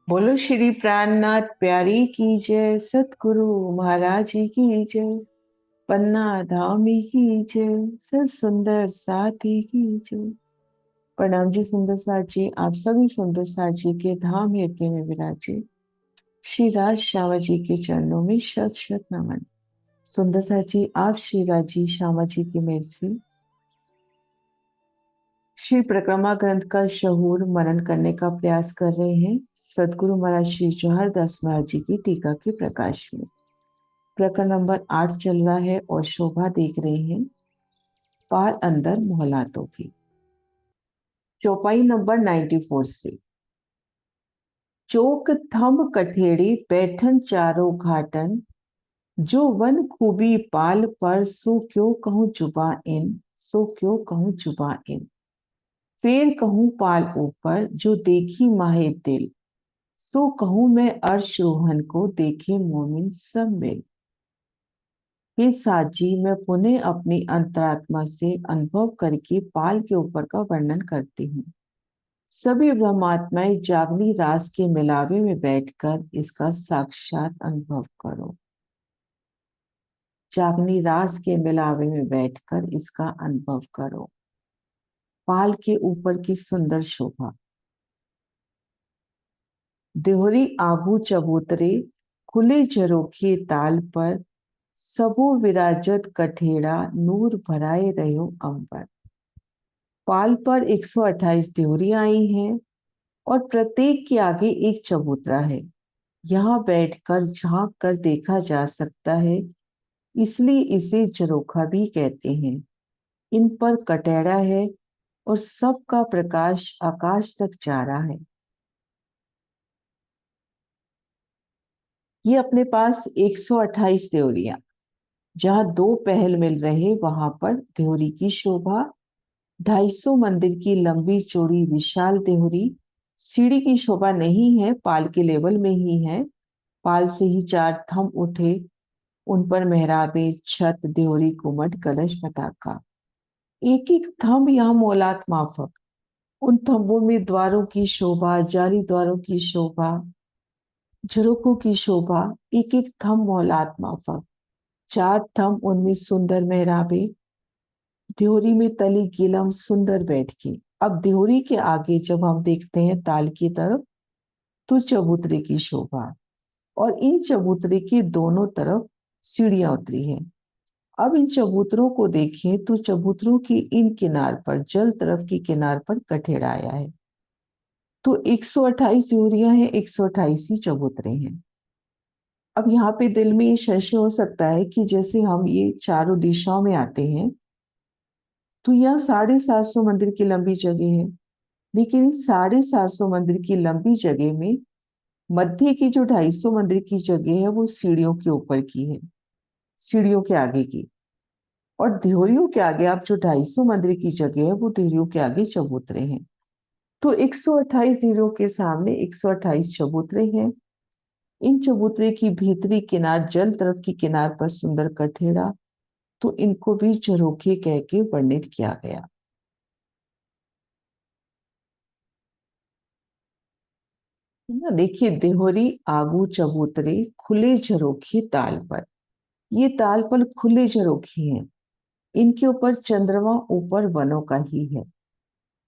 बोलो श्री प्राणनाथ प्यारी की जय, सतगुरु महाराज जी की जय, पन्ना धामी की जय, सब सुंदर साथी की जय। प्रणाम जी सुंदर साथ जी, आप सभी सुंदर साथ जी के धाम हृदय में विराजे श्री राज श्यामा जी के चरणों में शत शत नमन। सुंदर साथ जी, आप श्री राज जी श्यामा जी की मेहर से श्री परिक्रमा ग्रंथ का शहूर मनन करने का प्रयास कर रहे हैं सदगुरु महाराज श्री जवाहर दास महाराज जी की टीका के प्रकाश में। प्रकरण नंबर 8 चल रहा है और शोभा देख रहे हैं पार अंदर मोहलातों की। चौपाई नंबर 94 से। चौक थंब कठेड़ी बैठन चारों घाटन, जो वन खूबी पाल पर सो क्यों कहूँ जुबा इन, सो क्यों कहूँ जुबा इन। फेर कहूँ पाल ऊपर जो देखी माहे दिल, सो कहूँ मैं अर्श रोहन को देखे मोमिन सब मिल। हे साजी, मैं पुनः अपनी अंतरात्मा से अनुभव करके पाल के ऊपर का वर्णन करती हूँ। सभी ब्रह्मात्माएं जागनी रास के मिलावे में बैठकर इसका साक्षात अनुभव करो। जागनी रास के मिलावे में बैठकर इसका अनुभव करो। पाल के ऊपर की सुंदर शोभा। देहरी आगू चबूतरे खुले झरोखे ताल पर, सबो विराजत कठेड़ा नूर भराए रहो अंबर। पाल पर 128 देहरियां आई हैं और प्रत्येक के आगे एक चबूतरा है। यहाँ बैठकर झांक कर देखा जा सकता है, इसलिए इसे झरोखा भी कहते हैं। इन पर कटैड़ा है और सबका प्रकाश आकाश तक जा रहा है। ये अपने पास 128 देहरियां, जहां दो पहल मिल रहे वहां पर देहरी की शोभा। 250 मंदिर की लंबी चौड़ी विशाल देहरी। सीढ़ी की शोभा नहीं है, पाल के लेवल में ही है। पाल से ही चार थंब उठे, उन पर मेहराबे छत देहरी गुम्मट कलश पताका। एक एक थंब यहाँ मौलात माफक। उन थंबों में द्वारों की शोभा, जाली द्वारों की शोभा, झरोकों की शोभा। एक एक थंब मौलात माफक। चार थंब उनमें सुंदर मेहराबे, देहरी में तली गिलम सुंदर बैठकी। अब देहरी के आगे जब हम देखते हैं ताल की तरफ, तो चबूतरे की शोभा, और इन चबूतरे की दोनों तरफ सीढ़ियां उतरी हैं। अब इन चबूतरों को देखें तो चबूतरों की इन किनार पर, जल तरफ की किनार पर कठेड़ा आया है। तो 128 देहरियां हैं, 128 ही चबूतरे हैं। अब यहाँ पे दिल में ये संशय हो सकता है कि जैसे हम ये चारों दिशाओं में आते हैं, तो यहाँ 750 मंदिर की लंबी जगह है। लेकिन 750 मंदिर की लंबी जगह में मध्य की जो 250 मंदिर की जगह है वो सीढ़ियों के ऊपर की है, सीढ़ियों के आगे की। और देहरियों के आगे आप जो 250 मंदिर की जगह है वो देहरियों के आगे चबूतरे हैं। तो 128 देहरियों के सामने 128 चबूतरे हैं। इन चबूतरे की भीतरी किनार, जल तरफ की किनार पर सुंदर कठेड़ा, तो इनको भी झरोखे कह के वर्णित किया गया। है ना। देखिए, देहरी आगू चबूतरे खुले झरोखे ताल पर। ये ताल पर खुले झरोखे हैं, इनके ऊपर चंद्रमा ऊपर वनों का ही है।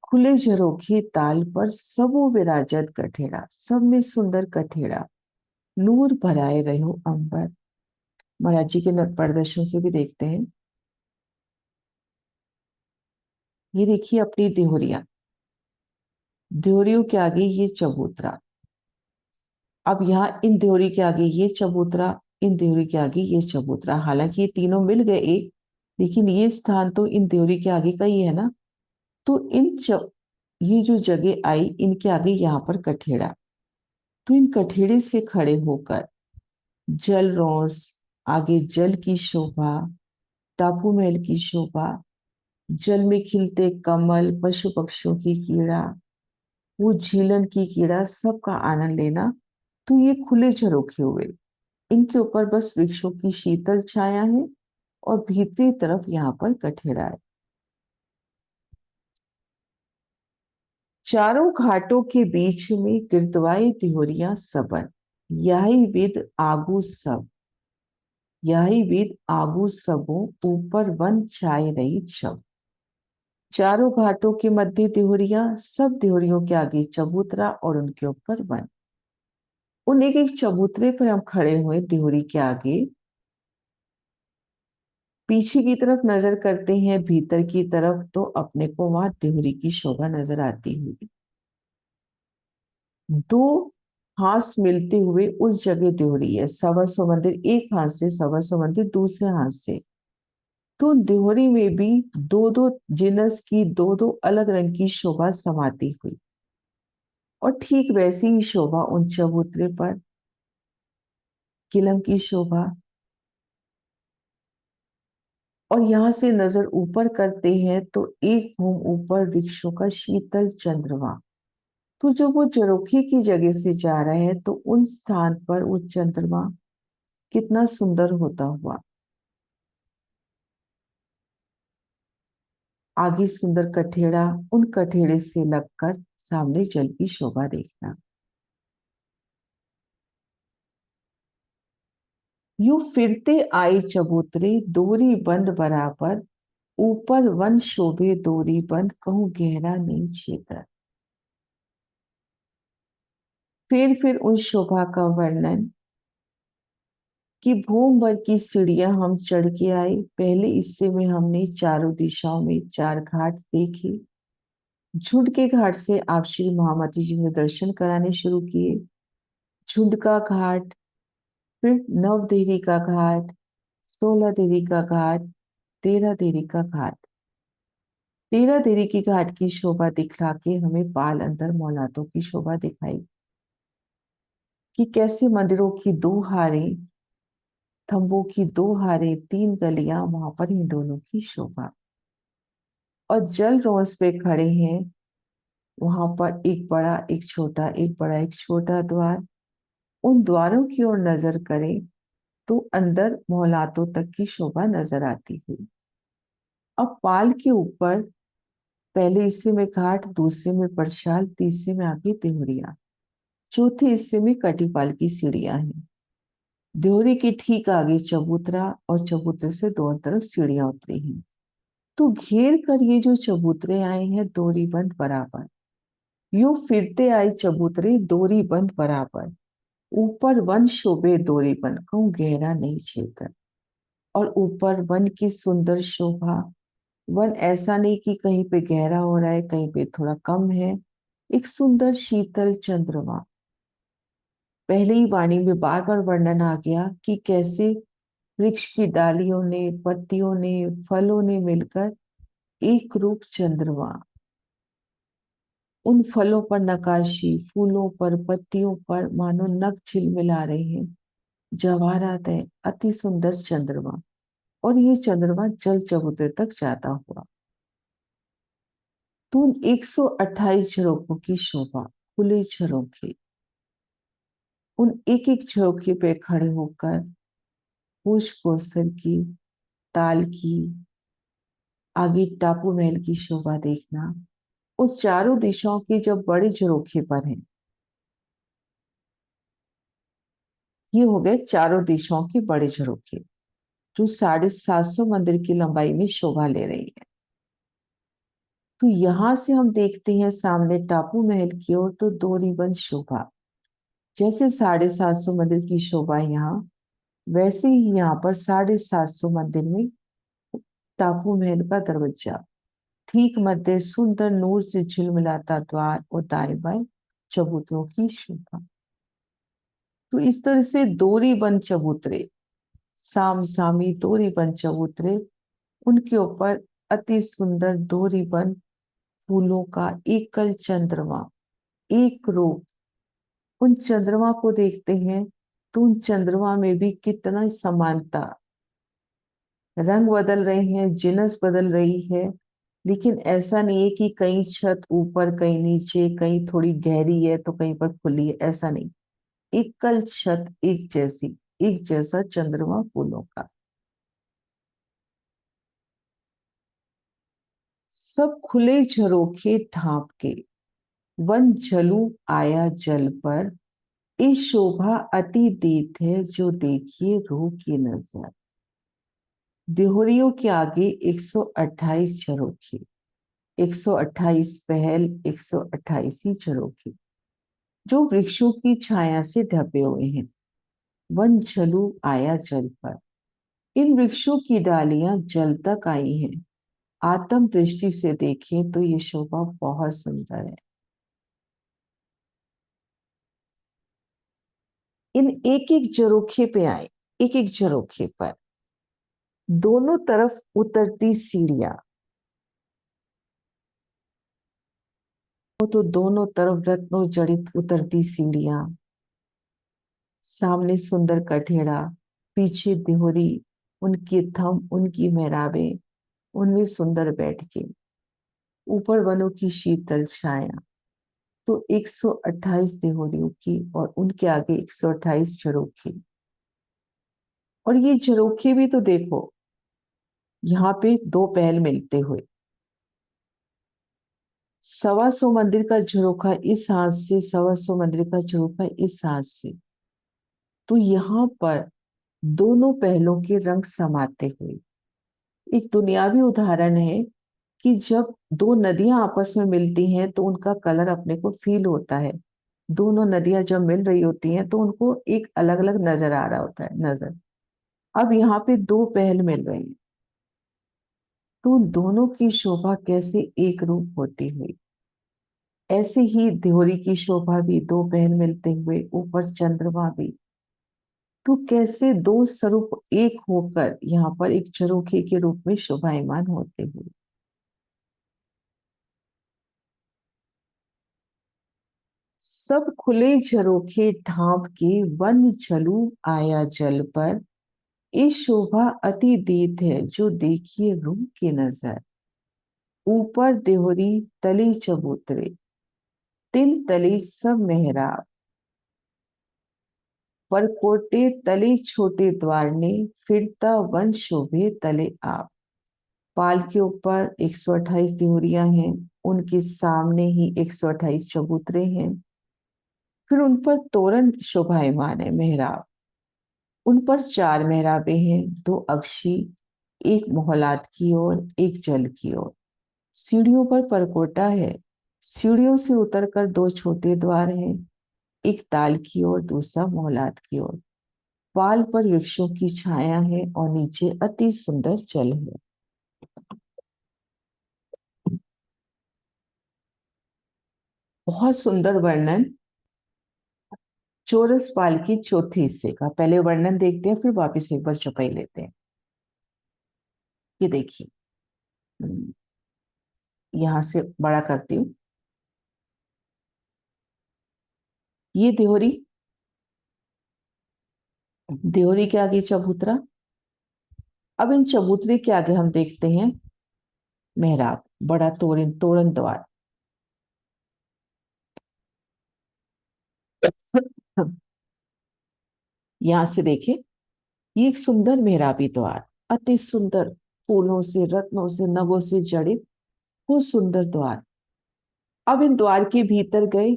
खुले झरोखे ताल पर सबो विराजत कठेड़ा, सब में सुंदर कठेड़ा नूर भराए रहो अंबर। महाराज जी के प्रदर्शन से भी देखते हैं। ये देखिए अपनी देहरिया, देहरियों के आगे ये चबूतरा। अब यहाँ इन देहरी के आगे ये चबूतरा, इन देहरी के आगे ये चबूतरा। हालांकि ये तीनों मिल गए एक, लेकिन ये स्थान तो इन देहरी के आगे का ही है ना। तो ये जो जगह आई, इनके आगे यहाँ पर कठेड़ा। तो इन कठेड़े से खड़े होकर जल रोस, आगे जल की शोभा, टापू महल की शोभा, जल में खिलते कमल, पशु पक्षियों की कीड़ा, वो झीलन की कीड़ा, सबका आनंद लेना। तो ये खुले झरोखे हुए, इनके ऊपर बस वृक्षों की शीतल छाया है और भीतरी तरफ यहाँ पर कठेड़ा है। चारों घाटों के बीच में गिरदवाई तिहोरियां सबन, यही विद आगू सब, यही विद आगू सबो, ऊपर वन छाए रही छब। चारों घाटों के मध्य तिहोरियां, सब तिहोरियों के आगे चबूतरा और उनके ऊपर वन। उन एक एक चबूतरे पर हम खड़े हुए तिहोरी के आगे, पीछे की तरफ नजर करते हैं भीतर की तरफ, तो अपने को वहां तिहोरी की शोभा नजर आती हुई। दो हाथ मिलते हुए उस जगह तिहोरी है, सवा सौ मंदिर एक हाथ से, सवा सौ मंदिर दूसरे हाथ से। तो देहोरी में भी दो दो जिनस की दो दो अलग रंग की शोभा समाती हुई, और ठीक वैसी ही शोभा उन चबूतरे पर किलम की शोभा। और यहां से नजर ऊपर करते हैं तो एक भूम ऊपर वृक्षों का शीतल चंद्रमा। तो जब वो जरोखे की जगह से जा रहे हैं तो उन स्थान पर वो चंद्रमा कितना सुंदर होता हुआ। आगे सुंदर कठेड़ा, उन कठेड़े से लगकर सामने जल की शोभा देखना। यूं फिरते आई चबूतरे, दोरी बंद बराबर, ऊपर वन शोभे दोरी बंद, कहूं गहरा नहीं छेतर। फिर उन शोभा का वर्णन कि भूम भर की सीढ़ियां हम चढ़ के आए। पहले हिस्से में हमने चारों दिशाओं में चार घाट देखे। झुंड के घाट से आप श्री महामती जी ने दर्शन कराने शुरू किए। झुंड का घाट, फिर नव देवी का घाट, 16 देवी का घाट, 13 देवी का घाट। 13 देवी की घाट की शोभा दिखला के हमें बाल अंदर मौलातों की शोभा दिखाई, कि कैसे मंदिरों की दो हारें, थंबों की दो हारें, तीन गलियां, वहां पर हिंडोलों की शोभा। और जल रोज पे खड़े हैं, वहां पर एक बड़ा एक छोटा, एक बड़ा एक छोटा द्वार। उन द्वारों की ओर नजर करें तो अंदर मोहलातों तक की शोभा नजर आती हुई। अब पाल के ऊपर पहले हिस्से में घाट, दूसरे में परशाल, तीसरे में आगे देहरिया, चौथे हिस्से में कटीपाल की सीढ़ियां हैं। देहरी के ठीक आगे चबूतरा, और चबूतरे से दोनों तरफ सीढ़ियां उतरी हैं। तो घेर कर ये जो चबूतरे आए हैं, दोरी बंद बराबर, यूं फिरते आए चबूतरे, दोरी बंद बराबर, ऊपर वन शोभे दोरी बंद, कहूं गहरा नहीं छेतर। और ऊपर वन की सुंदर शोभा। वन ऐसा नहीं कि कहीं पे गहरा हो रहा है, कहीं पे थोड़ा कम है। एक सुंदर शीतल चंद्रमा। पहले ही वाणी में बार बार वर्णन आ गया कि कैसे वृक्ष की डालियों ने, पत्तियों ने, फलों ने मिलकर एक रूप चंद्रमा। उन फलों पर नकाशी, फूलों पर, पत्तियों पर मानो नग झिलमिला रहे हैं, जवाहरात है, अति सुंदर चंद्रमा। और ये चंद्रमा जल चबूतरे तक जाता हुआ। तो उन 128 झरोखों की शोभा, खुले झरोखे, उन एक एक झरोखे पे खड़े होकर पुष्प कोसर की, ताल की, आगे टापू महल की शोभा देखना। और चारों दिशाओं के जब बड़े झरोखे पर हैं, ये हो गए चारों दिशाओं के बड़े झरोखे, जो 750 मंदिर की लंबाई में शोभा ले रही है। तो यहां से हम देखते हैं सामने टापू महल की ओर, तो दो रिबन शोभा। जैसे 750 मंदिर की शोभा यहाँ, वैसे ही यहाँ पर 750 मंदिर में टापू महल का दरवाजा, ठीक मध्य सुंदर नूर से झिलमिलाता द्वार, और दाएं बाएं चबूतरों की शोभा। तो इस तरह से दोरी बंद चबूतरे, साम सामी दोरी बंद चबूतरे, उनके ऊपर अति सुंदर दोरी बंद फूलों का एकल चंद्रमा, एक रूप। उन चंद्रमा को देखते हैं तो उन चंद्रमा में भी कितना समानता, रंग बदल रहे हैं, जिनस बदल रही है, लेकिन ऐसा नहीं है कि कहीं छत ऊपर, कहीं नीचे, कहीं थोड़ी गहरी है तो कहीं पर खुली है, ऐसा नहीं। एकल छत, एक जैसी, एक जैसा चंद्रमा फूलों का। सब खुले झरोखे ढांप के, वन झलू आया जल पर, इस शोभा अति दीत है, जो देखिए रूह की नजर। देहोरियों के आगे 128 झरोखे, 128 पहल, 128 ही झरोखे, जो वृक्षों की छाया से ढपे हुए हैं। वन झलू आया जल पर, इन वृक्षों की डालियां जल तक आई हैं। आत्म दृष्टि से देखें तो ये शोभा बहुत सुंदर है। इन एक एक झरोखे पे आए, एक एक झरोखे पर दोनों तरफ उतरती सीढ़ियां, वो तो दोनों तरफ रत्नों जड़ित उतरती सीढ़ियां, सामने सुंदर कठेड़ा, पीछे देहोरी, उनके थम, उनकी मेहराबे, उनमें सुंदर बैठ के, ऊपर वनों की शीतल छाया। तो 128 देहोरियों की और उनके आगे 128 झरोखे। और ये झरोखे भी तो देखो, यहाँ पे दो पहल मिलते हुए, 125 मंदिर का झरोखा इस हाथ से, 125 मंदिर का झरोखा इस हाथ से। तो यहाँ पर दोनों पहलों के रंग समाते हुए एक दुनियावी उदाहरण है कि जब दो नदियां आपस में मिलती हैं तो उनका कलर अपने को फील होता है। दोनों नदियां जब मिल रही होती हैं तो उनको एक अलग अलग नजर आ रहा होता है नजर। अब यहाँ पे दो पहल मिल रही हैं, तो दोनों की शोभा कैसे एक रूप होती हुई। ऐसे ही देहोरी की शोभा भी दो पहल मिलते हुए, ऊपर चंद्रमा भी। तो कैसे दो स्वरूप एक होकर यहाँ पर एक झरोखे के रूप में शोभायमान होते हुए। सब खुले झरोखे ढांप के, वन झलू आया जल पर, इस शोभा अति दीत है, जो देखिए रूह की नजर। ऊपर देहोरी, तले चबूतरे, तिल तले सब मेहराब, परकोटे तले छोटे द्वार ने, फिरता वन शोभे तले आप। पाल के ऊपर 128 देहोरियां हैं, उनके सामने ही 128 चबूतरे हैं। फिर उन पर तोरण शोभायमान है, मेहराब। उन पर चार मेहराबें हैं, दो अक्षी, एक मोहलात की ओर, एक जल की ओर। सीढ़ियों पर परकोटा है, सीढ़ियों से उतरकर दो छोटे द्वार हैं, एक ताल की ओर, दूसरा मोहलात की ओर। पाल पर वृक्षों की छाया है और नीचे अति सुंदर जल है। बहुत सुंदर वर्णन चौरस पाल की चौथे हिस्से का। पहले वर्णन देखते हैं, फिर वापस एक बार चौपाई लेते हैं। ये देखिए, यहां से बड़ा करती हूँ। ये देहोरी, देहोरी के आगे चबूतरा। अब इन चबूतरे के आगे हम देखते हैं मेहराब, बड़ा तोरण, तोरण द्वार। यहां से देखें, ये एक सुंदर मेहराबी द्वार, अति सुंदर, फूलों से, रत्नों से, नगों से जड़ित वो सुंदर द्वार। अब इन द्वार के भीतर गए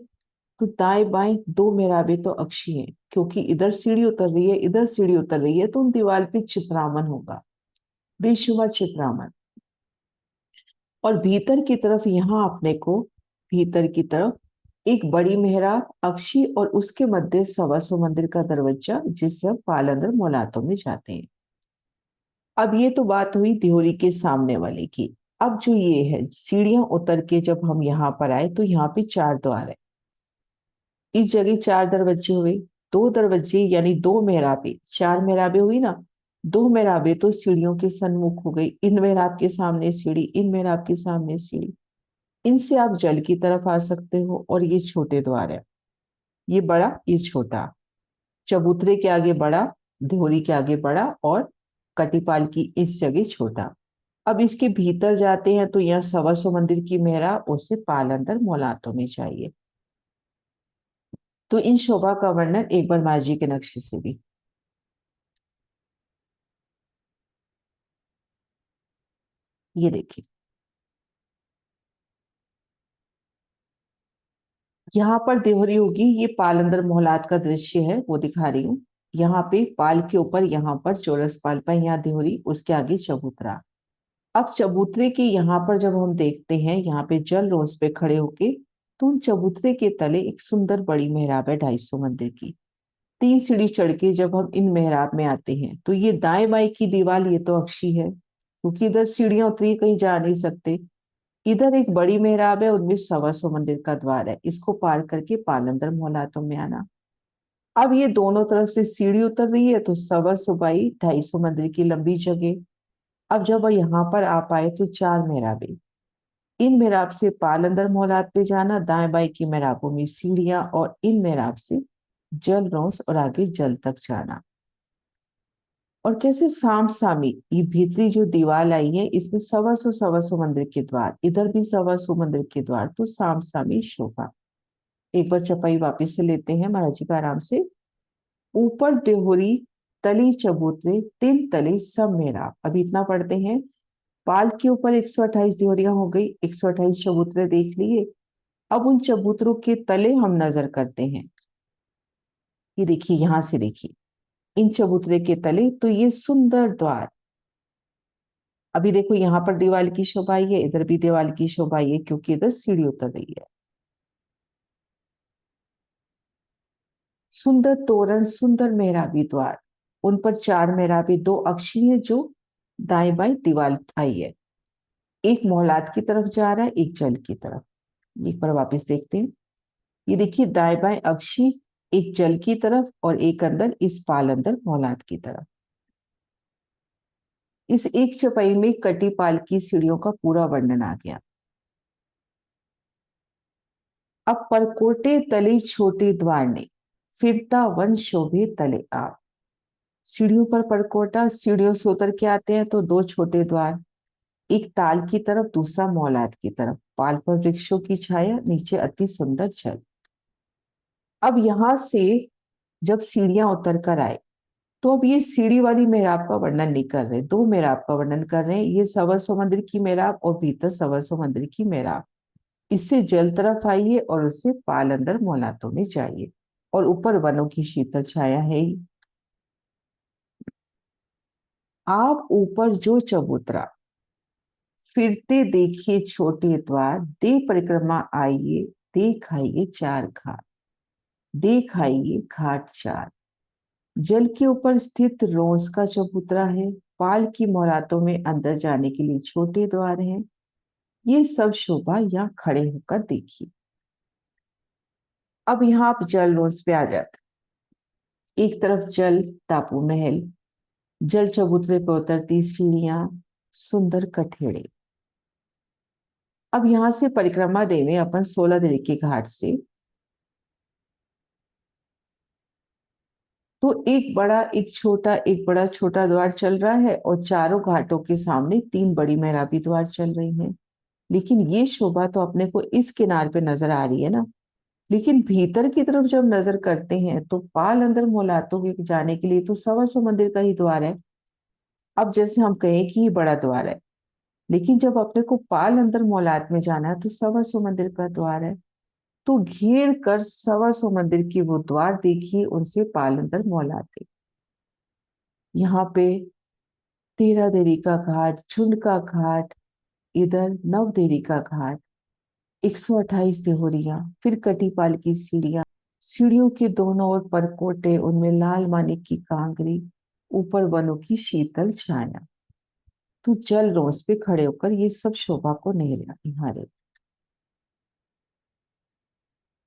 तो दाएं बाएं दो मेहराबें तो अक्षी हैं, क्योंकि इधर सीढ़ी उतर रही है, इधर सीढ़ी उतर रही है, तो उन दीवार पे चित्रामन होगा, बेशुमार चित्रामन। और भीतर की तरफ यहां अपने को, भीतर की तरफ एक बड़ी मेहराब अक्षी, और उसके मध्य 125 मंदिर का दरवाजा, जिससे हम पाल अंदर मोलातों में जाते हैं। अब ये तो बात हुई दिहोरी के सामने वाले की। अब जो ये है, सीढ़ियां उतर के जब हम यहाँ पर आए तो यहाँ पे चार द्वार है। इस जगह चार दरवाजे हुए, दो दरवाजे यानी दो मेहराबे, चार मेहराबे हुई ना। दो मेहराबे तो सीढ़ियों के सन्मुख हो गई, इन मेहराब के सामने सीढ़ी, इन मेहराब के सामने सीढ़ी। इनसे आप जल की तरफ आ सकते हो, और ये छोटे द्वार है, ये बड़ा, ये छोटा। चबूतरे के आगे बड़ा, देहोरी के आगे बड़ा, और कटिपाल की इस जगह छोटा। अब इसके भीतर जाते हैं तो यहाँ 125 मंदिर की मेहरा, उससे पाल अंदर मोलातों में चाहिए। तो इन शोभा का वर्णन एक बार माँ जी के नक्शे से भी। ये देखिए, यहाँ पर देहरी होगी, ये पालंदर मोहलात का दृश्य है वो दिखा रही हूँ। यहाँ पे पाल के ऊपर यहाँ पर चौरस पाल पर, यहाँ देहरी, उसके आगे चबूतरा। अब चबूतरे के यहाँ पर जब हम देखते हैं यहाँ पे जल रोज पे खड़े होके, तो उन चबूतरे के तले एक सुंदर बड़ी मेहराब है 250 मंदिर की। 3 सीढ़ी चढ़ के जब हम इन मेहराब में आते हैं तो ये दाएं बाएं की दीवार ये तो अक्षी है, क्योंकि इधर सीढ़ियां उतरी कहीं जा नहीं सकते। इधर एक बड़ी मेहराब है, उनमें 125 मंदिर का द्वार है, इसको पार करके पालंदर मोहलातों में आना। अब ये दोनों तरफ से सीढ़ी उतर रही है तो 125 250 मंदिर की लंबी जगह। अब जब यहाँ पर आ पाए तो 4 मेहराबें। इन मेहराब से पालंदर मोहलात पे जाना, दाएं बाएं की मेहराबों में सीढ़ियां, और इन मेहराब से जल रोस और आगे जल तक जाना। और कैसे साम सामी ये भीतरी जो दीवार आई है, इसमें 125 मंदिर के द्वार, इधर भी 125 मंदिर के द्वार, तो साम सामी शोभा। एक बार चपाई वापिस से लेते हैं महाराज जी का आराम से। ऊपर देहोरी, तली चबूतरे, तिल तले सब मेहराब। अभी इतना पढ़ते हैं। पाल के ऊपर 128 देहरियां हो गई, 128 चबूतरे देख लिए। अब उन चबूतरों के तले हम नजर करते हैं। ये देखिए, यहां से देखिए इन चबूतरे के तले तो ये सुंदर द्वार। अभी देखो यहाँ पर दीवार की शोभा आई है, इधर भी दीवार की शोभा आई है, क्योंकि इधर सीढ़ी उतर रही है। सुंदर तोरण, सुंदर मेहराबी द्वार, उन पर 4 मेहराबी, 2 अक्षीय जो दाएं बाएं दीवार आई है। एक मोहलात की तरफ जा रहा है, एक जल की तरफ। एक बार वापस देखते हैं। ये देखिए दाएं बाएं अक्षी, एक जल की तरफ और एक अंदर इस पाल अंदर मोहलात की तरफ। इस एक चपाई में कटी पाल की सीढ़ियों का पूरा वर्णन आ गया। अब परकोटे तले छोटे द्वार ने, फिरता वन शोभे तले आप। सीढ़ियों पर परकोटा, सीढ़ियों से उतर के आते हैं तो 2 छोटे द्वार, एक ताल की तरफ, दूसरा मौलाद की तरफ। पाल पर वृक्षों की छाया, नीचे अति सुंदर जल। अब यहां से जब सीढ़ियां उतर कर आए, तो अब ये सीढ़ी वाली मेहराब का वर्णन नहीं कर रहे, 2 मेहराब का वर्णन कर रहे हैं। ये 125 मंदिर की मेहराब और भीतर 125 मंदिर की मेहराब। इससे जल तरफ आइए और उससे पाल अंदर मौलातों में जाइए, और ऊपर वनों की शीतल छाया है ही। आप ऊपर जो चबूतरा, फिरते देखिए छोटे द्वार, दे परिक्रमा आइए, देख आइए 4 घाट। देख आइए घाट 4। जल के ऊपर स्थित रोज का चबूतरा है। पाल की मोहरातों में अंदर जाने के लिए छोटे द्वार हैं। ये सब शोभा यहाँ खड़े होकर देखिए। अब यहाँ आप जल रोज पे आ जाते। एक तरफ जल टापू महल, जल चबूतरे पर उतरती सीढ़ियां, सुंदर कठेड़े। अब यहां से परिक्रमा देने अपन 16 दिल के घाट से, तो एक बड़ा एक छोटा, एक बड़ा छोटा द्वार चल रहा है, और चारों घाटों के सामने 3 बड़ी मेहराबी द्वार चल रही हैं। लेकिन ये शोभा तो अपने को इस किनार पे नजर आ रही है ना। लेकिन भीतर की तरफ जब नजर करते हैं तो पाल अंदर मोलातों के जाने के लिए तो 125 मंदिर का ही द्वार है। अब जैसे हम कहें कि ये बड़ा द्वार है, लेकिन जब अपने को पाल अंदर मौलात में जाना है तो 125 मंदिर का द्वार है। तो घेर कर 125 मंदिर की वो द्वार देखिए, उनसे पाल अंदर मौलात है। यहाँ पे 13 देरी का घाट, झुंड का घाट, इधर 9 देरी का घाट, 128 देहोरियां, फिर कटीपाल की सीढ़ियां, सीढ़ियों के दोनों ओर परकोटे, उनमें लाल मानिक की कांगरी, ऊपर वनों की शीतल छाया। तू जल रोज पे खड़े होकर ये सब शोभा को निहारे।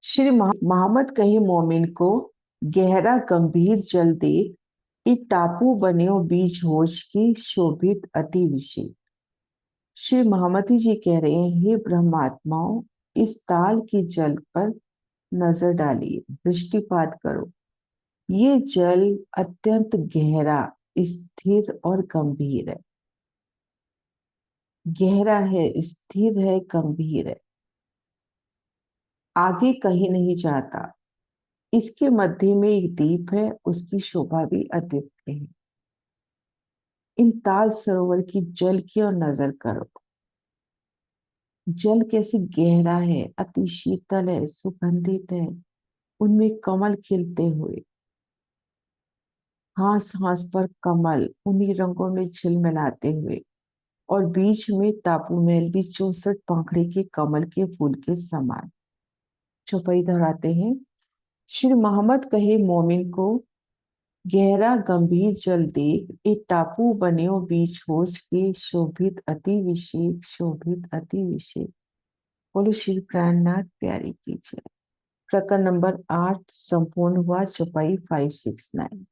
श्री मोहम्मद कहे मोमिन को, गहरा गंभीर जल देख, एक टापू बन्यो बीच होश की, शोभित अति विशेष। श्री महामती जी कह रहे हैं, हे ब्रह्मात्माओं, इस ताल की जल पर नजर डालिए, दृष्टिपात करो। ये जल अत्यंत गहरा, स्थिर और गंभीर है। गहरा है, स्थिर है, गंभीर है, आगे कहीं नहीं जाता। इसके मध्य में एक दीप है, उसकी शोभा भी अद्वितीय है। इन ताल सरोवर की जल की ओर नजर करो। जल कैसे गहरा है, अति शीतल है, सुगंधित है, उनमें कमल खिलते हुए, हास हास पर कमल उन्हीं रंगों में झिलमिलाते हुए, और बीच में टापू महल भी 64 पंखड़ी के कमल के फूल के समान। चौपाई दोहराते हैं। श्री मोहम्मद कहे मोमिन को, गहरा गंभीर जल देख, ए टापू बन्यो बीच होश के, शोभित अति विशेष, शोभित अति विशेष। बोलो श्री प्राणनाथ प्यारी की जय। प्रकरण नंबर 8 संपूर्ण हुआ। चौपाई 5, 6, 9।